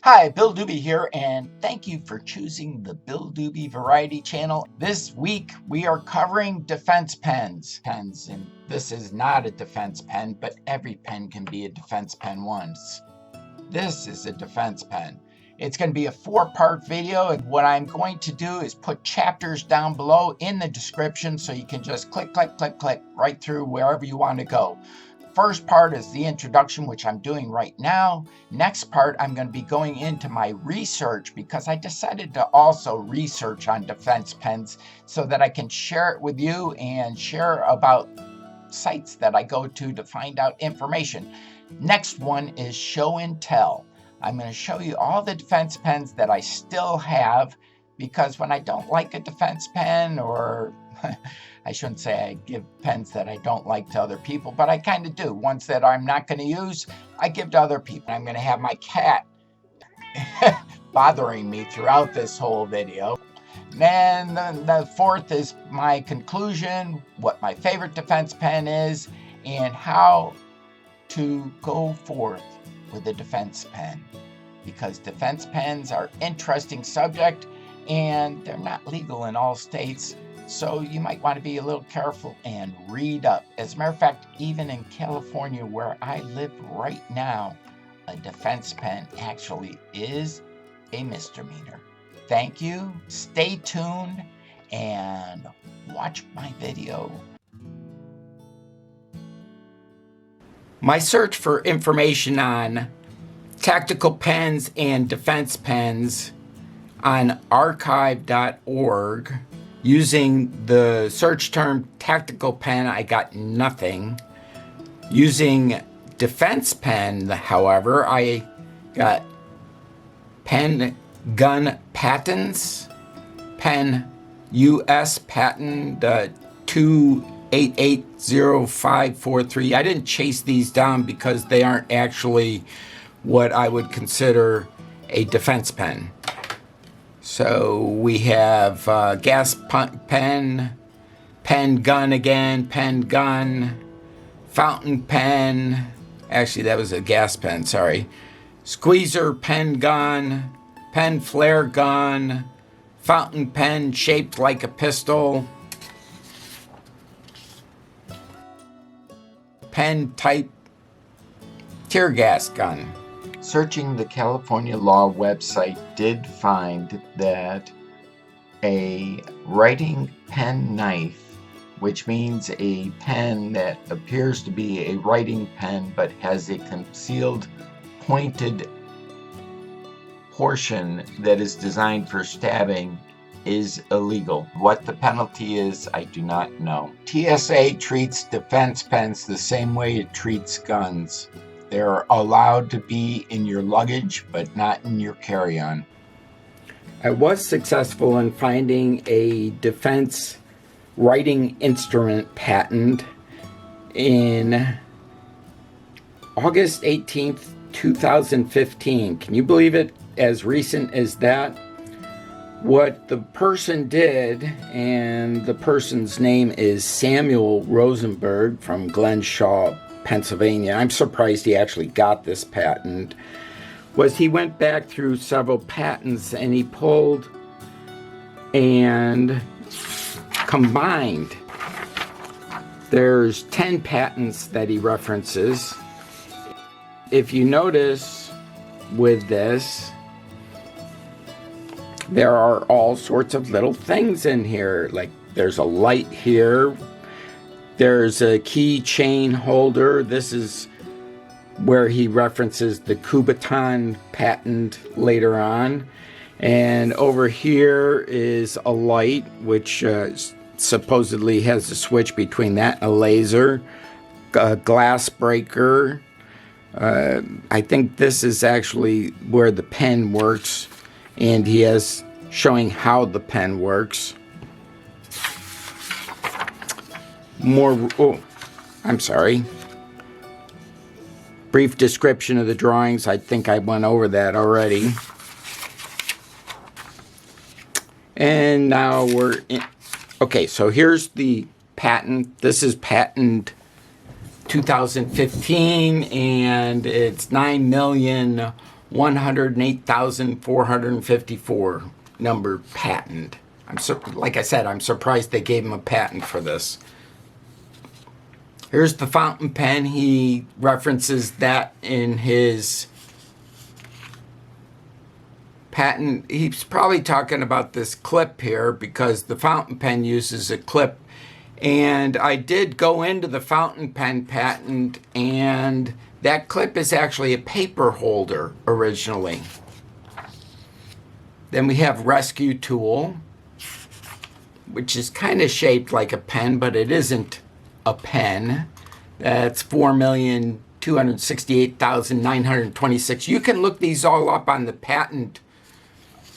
Hi, Bill Dube here, and thank you for choosing the Bill Dube Variety Channel. This week we are covering defense pens. And this is not a defense pen, but every pen can be a defense pen once. This is a defense pen. It's going to be a 4-part video, and what I'm going to do is put chapters down below in the description so you can just click right through wherever you want to go. First part is the introduction, which I'm doing right now. Next part, I'm going to be going into my research because I decided to also research on defense pens so that I can share it with you and share about sites that I go to find out information. Next one is show and tell. I'm going to show you all the defense pens that I still have, because when I don't like a defense pen, or I shouldn't say I give pens that I don't like to other people, but I kind of do. Ones that I'm not going to use, I give to other people. I'm going to have my cat bothering me throughout this whole video. Then the fourth is my conclusion, what my favorite defense pen is, and how to go forth with a defense pen. Because defense pens are an interesting subject, and they're not legal in all states. So you might want to be a little careful and read up. As a matter of fact, even in California, where I live right now, a defense pen actually is a misdemeanor. Thank you, stay tuned, and watch my video. My search for information on tactical pens and defense pens on archive.org. Using the search term tactical pen, I got nothing. Using defense pen, however, I got pen gun patents, pen US patent 2880543. I didn't chase these down because they aren't actually what I would consider a defense pen. So we have gas pen, pen gun again, pen gun, fountain pen. Actually, that was a gas pen, sorry. Squeezer pen gun, pen flare gun, fountain pen shaped like a pistol, pen type tear gas gun. Searching the California Law website did find that a writing pen knife, which means a pen that appears to be a writing pen but has a concealed pointed portion that is designed for stabbing, is illegal. What the penalty is, I do not know. TSA treats defense pens the same way it treats guns. They're allowed to be in your luggage, but not in your carry-on. I was successful in finding a defense writing instrument patent in August 18th, 2015. Can you believe it? As recent as that. What the person did, and the person's name is Samuel Rosenberg from Glenshaw, Pennsylvania. I'm surprised he actually got this patent. Was he went back through several patents and he pulled and combined. There's 10 patents that he references. If you notice with this, there are all sorts of little things in here. Like there's a light here. There's a keychain holder. This is where he references the Kubotan patent later on. And over here is a light, which supposedly has a switch between that and a laser. A glass breaker. I think this is actually where the pen works. And he has showing how the pen works. I'm sorry. Brief description of the drawings. I think I went over that already. And now we're in. Okay, so here's the patent. This is patent 2015, and it's 9,100,000 108,454 number patent. Like I said, I'm surprised they gave him a patent for this. Here's the fountain pen. He references that in his patent. He's probably talking about this clip here because the fountain pen uses a clip. And I did go into the fountain pen patent, and that clip is actually a paper holder originally. Then we have rescue tool, which is kind of shaped like a pen, but it isn't a pen. That's 4,268,926. You can look these all up on the patent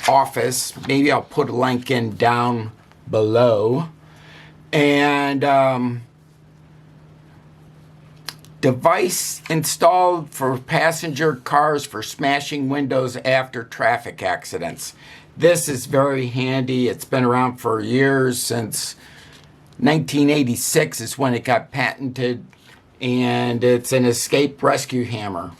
office. Maybe I'll put a link in down below. And device installed for passenger cars for smashing windows after traffic accidents. This is very handy. It's been around for years. Since 1986 is when it got patented, and it's an escape rescue hammer.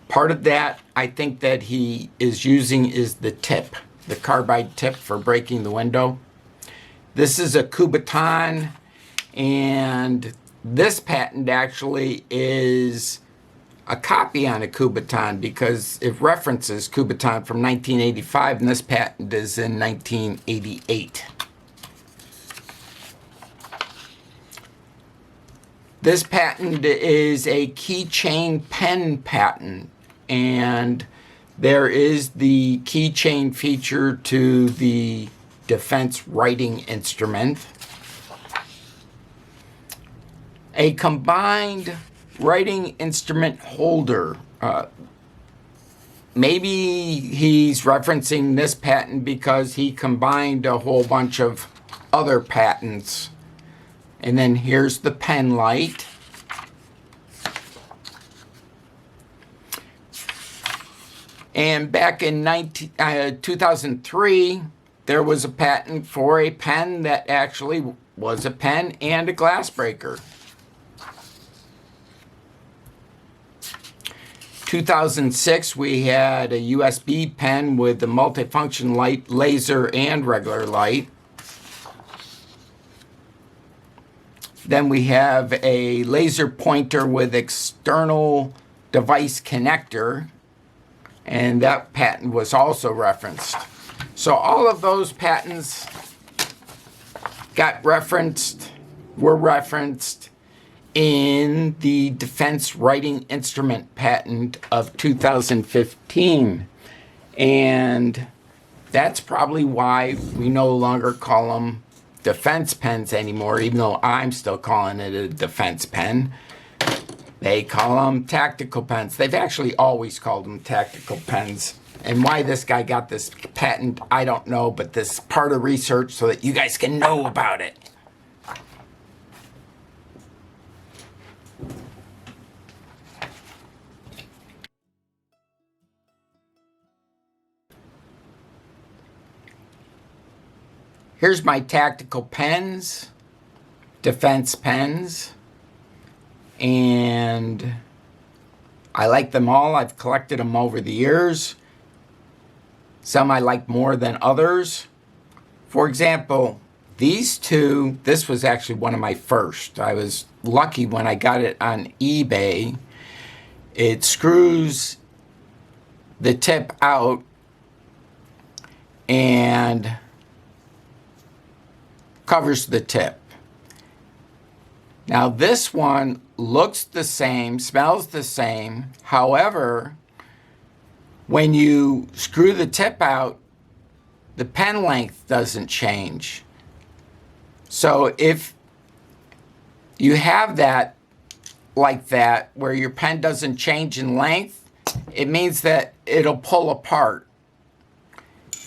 Part of that I think that he is using is the tip, the carbide tip for breaking the window. This is a Kubotan, and this patent actually is a copy on a Kubotan because it references Kubotan from 1985, and this patent is in 1988. This patent is a keychain pen patent, and there is the keychain feature to the defense writing instrument. A combined writing instrument holder. Maybe he's referencing this patent because he combined a whole bunch of other patents. And then here's the pen light. And back in 2003, there was a patent for a pen that actually was a pen and a glass breaker. 2006, we had a USB pen with the multifunction light, laser, and regular light. Then we have a laser pointer with external device connector, and that patent was also referenced. So all of those patents were referenced in the defense writing instrument patent of 2015. And that's probably why we no longer call them defense pens anymore, even though I'm still calling it a defense pen. They call them tactical pens. They've actually always called them tactical pens. And why this guy got this patent, I don't know, but this is part of research so that you guys can know about it. Here's my tactical pens, defense pens, and I like them all. I've collected them over the years. Some I like more than others. For example, these two, this was actually one of my first. I was lucky when I got it on eBay. It screws the tip out and covers the tip. Now this one looks the same, smells the same. However, when you screw the tip out, the pen length doesn't change. So if you have that like that, where your pen doesn't change in length, it means that it'll pull apart.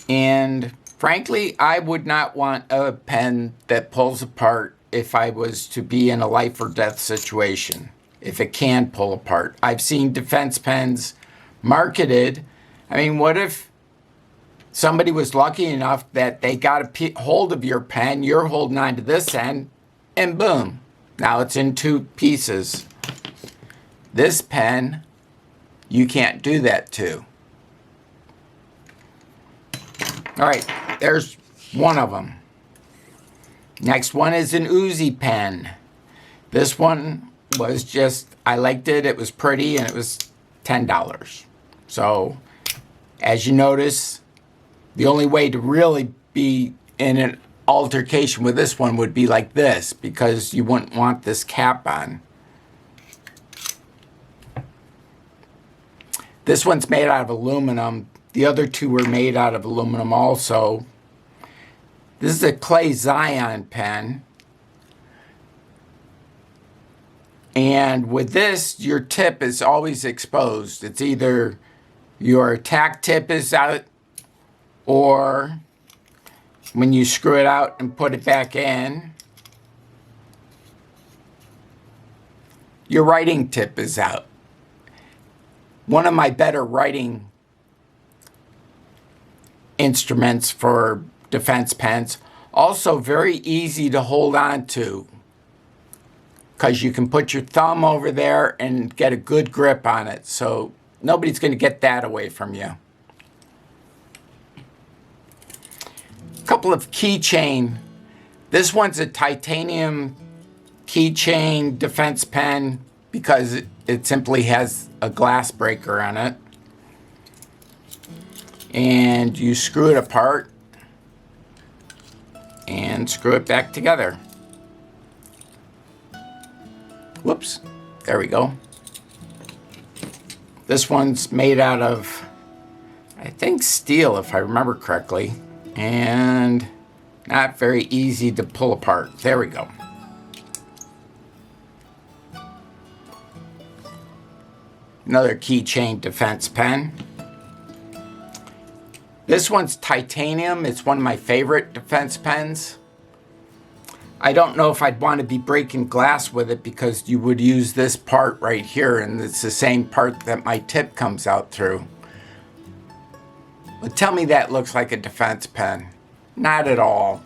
And frankly, I would not want a pen that pulls apart if I was to be in a life or death situation, if it can pull apart. I've seen defense pens marketed. I mean, what if somebody was lucky enough that they got a hold of your pen, you're holding on to this end, and boom, now it's in two pieces. This pen you can't do that to. All right, there's one of them. Next one is an Uzi pen. This one was just, I liked it, it was pretty, and it was $10. So, as you notice, the only way to really be in an altercation with this one would be like this, because you wouldn't want this cap on. This one's made out of aluminum. The other two were made out of aluminum also. This is a clay Zion pen. And with this, your tip is always exposed. It's either your tack tip is out, or when you screw it out and put it back in, your writing tip is out. One of my better writing instruments for defense pens. Also very easy to hold on to, because you can put your thumb over there and get a good grip on it. So nobody's going to get that away from you. A couple of keychain. This one's a titanium keychain defense pen because it simply has a glass breaker on it. And you screw it apart and screw it back together. Whoops, there we go. This one's made out of, I think, steel, if I remember correctly, and not very easy to pull apart. There we go. Another keychain defense pen. This one's titanium. It's one of my favorite defense pens. I don't know if I'd want to be breaking glass with it, because you would use this part right here, and it's the same part that my tip comes out through. But tell me that looks like a defense pen. Not at all.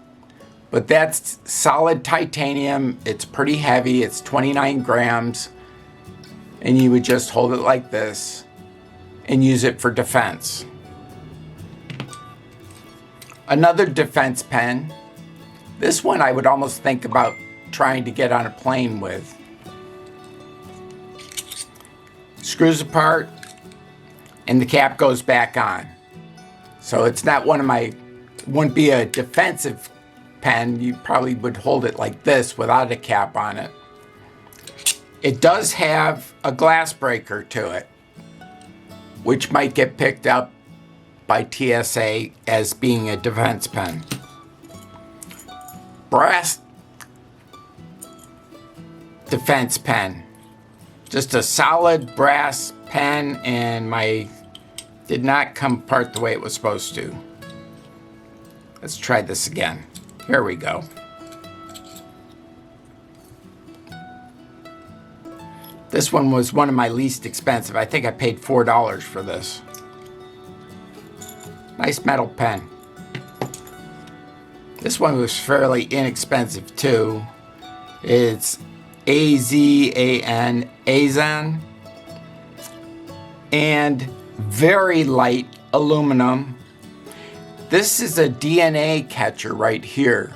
But that's solid titanium. It's pretty heavy. It's 29 grams. And you would just hold it like this and use it for defense. Another defense pen. This one I would almost think about trying to get on a plane with. Screws apart and the cap goes back on. So it's not one of my, wouldn't be a defensive pen. You probably would hold it like this without a cap on it. It does have a glass breaker to it, which might get picked up by TSA as being a defense pen. Brass defense pen. Just a solid brass pen, and my did not come apart the way it was supposed to. Let's try this again. Here we go. This one was one of my least expensive. I think I paid $4 for this. Nice metal pen. This one was fairly inexpensive too. It's AZAN, Azan, and very light aluminum. This is a DNA catcher right here.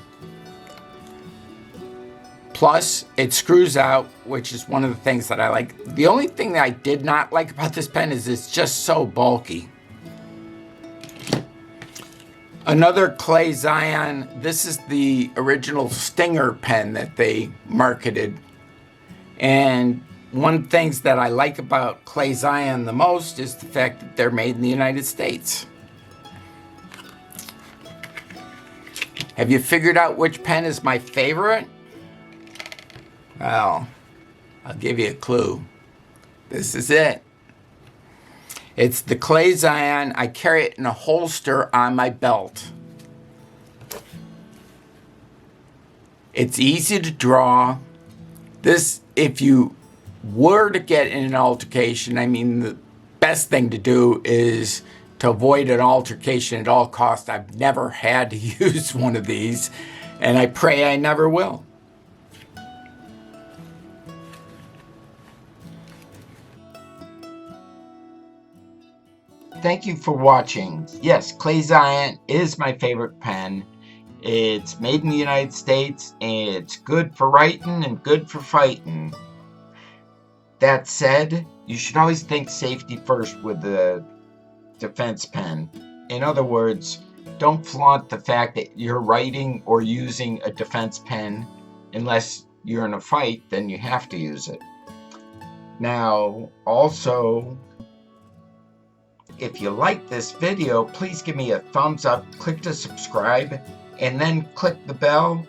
Plus, it screws out, which is one of the things that I like. The only thing that I did not like about this pen is it's just so bulky. Another clay Zion. This is the original Stinger pen that they marketed. And one of the things that I like about clay Zion the most is the fact that they're made in the United States. Have you figured out which pen is my favorite? Well, I'll give you a clue. This is it. It's the clay Zion. I carry it in a holster on my belt. It's easy to draw. This, if you were to get in an altercation, I mean, the best thing to do is to avoid an altercation at all costs. I've never had to use one of these, and I pray I never will. Thank you for watching. Yes, Clay Zion is my favorite pen. It's made in the United States, and it's good for writing and good for fighting. That said, you should always think safety first with the defense pen. In other words, don't flaunt the fact that you're writing or using a defense pen. Unless you're in a fight, then you have to use it. Now, also, if you like this video, please give me a thumbs up, click to subscribe, and then click the bell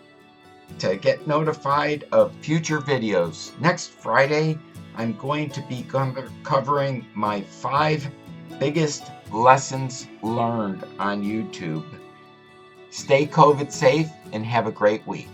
to get notified of future videos. Next Friday, I'm going to be covering my 5 biggest lessons learned on YouTube. Stay COVID safe and have a great week.